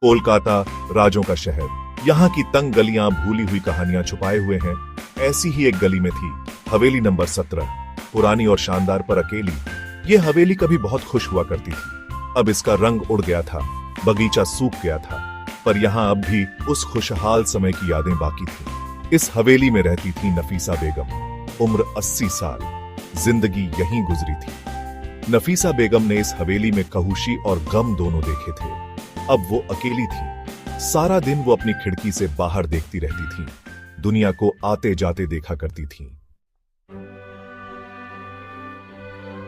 कोलकाता, राजों का शहर, यहाँ की तंग गलियां भूली हुई कहानियां छुपाए हुए हैं। ऐसी ही एक गली में थी हवेली नंबर 17, पुरानी और शानदार पर अकेली। ये हवेली कभी बहुत खुश हुआ करती थी। अब इसका रंग उड़ गया था, बगीचा सूख गया था, पर यहाँ अब भी उस खुशहाल समय की यादें बाकी थी। इस हवेली में रहती थी नफीसा बेगम, उम्र 80 साल, जिंदगी यहीं गुजरी थी। नफीसा बेगम ने इस हवेली में कहुशी और गम दोनों देखे थे। अब वो अकेली थी। सारा दिन वो अपनी खिड़की से बाहर देखती रहती थी, दुनिया को आते जाते देखा करती थी।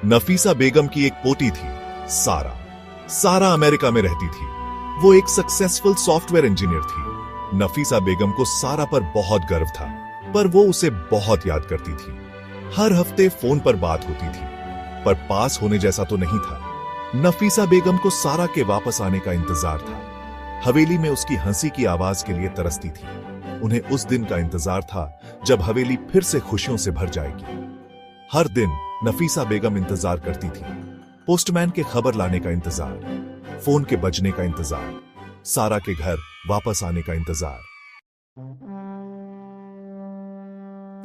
नफीसा बेगम की एक पोती थी, सारा। सारा अमेरिका में रहती थी। वो एक सक्सेसफुल सॉफ्टवेयर इंजीनियर थी। नफीसा बेगम को सारा पर बहुत गर्व था, पर वो उसे बहुत याद करती थी। हर हफ्ते फोन पर बात होती थी, पर पास होने जैसा तो नहीं था। नफीसा बेगम को सारा के वापस आने का इंतजार था। हवेली में उसकी हंसी की आवाज के लिए तरसती थी। उन्हें उस दिन का इंतजार था जब हवेली फिर से खुशियों से भर जाएगी। हर दिन नफीसा बेगम इंतजार करती थी। पोस्टमैन के खबर लाने का इंतजार, फोन के बजने का इंतजार, सारा के घर वापस आने का इंतजार।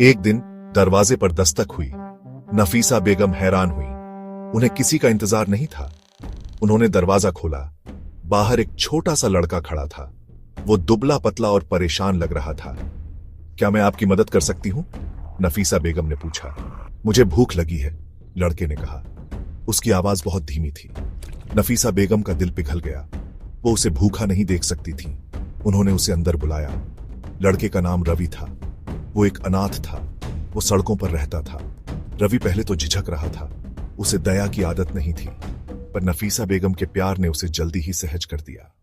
एक दिन दरवाजे पर दस्तक हुई। नफीसा बेगम हैरान हुई। उन्हें किसी का इंतजार नहीं था। उन्होंने दरवाजा खोला। बाहर एक छोटा सा लड़का खड़ा था। वो दुबला पतला और परेशान लग रहा था। क्या मैं आपकी मदद कर सकती हूं? नफीसा बेगम ने पूछा। मुझे भूख लगी है, लड़के ने कहा। उसकी आवाज बहुत धीमी थी। नफीसा बेगम का दिल पिघल गया। वो उसे भूखा नहीं देख सकती थी। उन्होंने उसे अंदर बुलाया। लड़के का नाम रवि था। वो एक अनाथ था। वो सड़कों पर रहता था। रवि पहले तो झिझक रहा था। उसे दया की आदत नहीं थी, पर नफीसा बेगम के प्यार ने उसे जल्दी ही सहज कर दिया।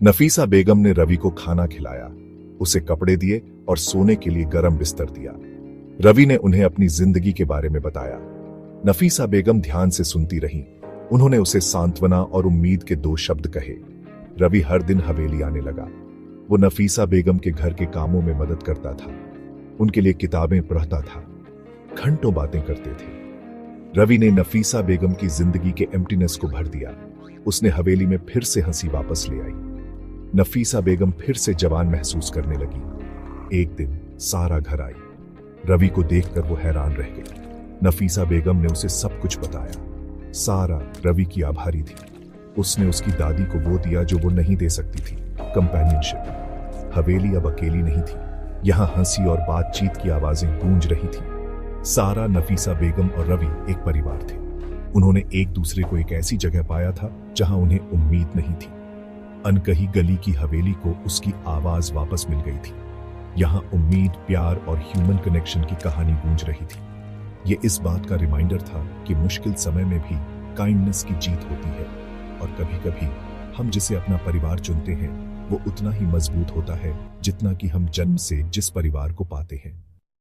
नफीसा बेगम ने रवि को खाना खिलाया, उसे कपड़े दिए और सोने के लिए गर्म बिस्तर दिया। रवि ने उन्हें अपनी जिंदगी के बारे में बताया। नफीसा बेगम ध्यान से सुनती रहीं। उन्होंने उसे सांत्वना और उम्मीद के 2 शब्द कहे। रवि हर दिन हवेली आने लगा। वो नफीसा बेगम के घर के कामों में मदद करता था, उनके लिए किताबें पढ़ता था, घंटों बातें करते थे। रवि ने नफीसा बेगम की जिंदगी के एम्प्टीनेस को भर दिया। उसने हवेली में फिर से हंसी वापस ले आई। नफीसा बेगम फिर से जवान महसूस करने लगी। एक दिन सारा घर आई। रवि को देखकर वो हैरान रह गई। नफीसा बेगम ने उसे सब कुछ बताया। सारा रवि की आभारी थी। उसने उसकी दादी को वो दिया जो वो नहीं दे सकती थी, कंपेनियनशिप। हवेली अब अकेली नहीं थी। यहां हंसी और बातचीत की आवाजें गूंज रही थी। सारा, नफीसा बेगम और रवि एक परिवार थे। उन्होंने एक दूसरे को एक ऐसी जगह पाया था जहां उन्हें उम्मीद नहीं थी। अनकही गली की हवेली को उसकी आवाज वापस मिल गई थी। यहां उम्मीद, प्यार और ह्यूमन कनेक्शन की कहानी गूंज रही थी। ये इस बात का रिमाइंडर था कि मुश्किल समय में भी काइंडनेस की जीत होती है, और कभी-कभी हम जिसे अपना परिवार चुनते हैं वो उतना ही मजबूत होता है जितना कि हम जन्म से जिस परिवार को पाते हैं।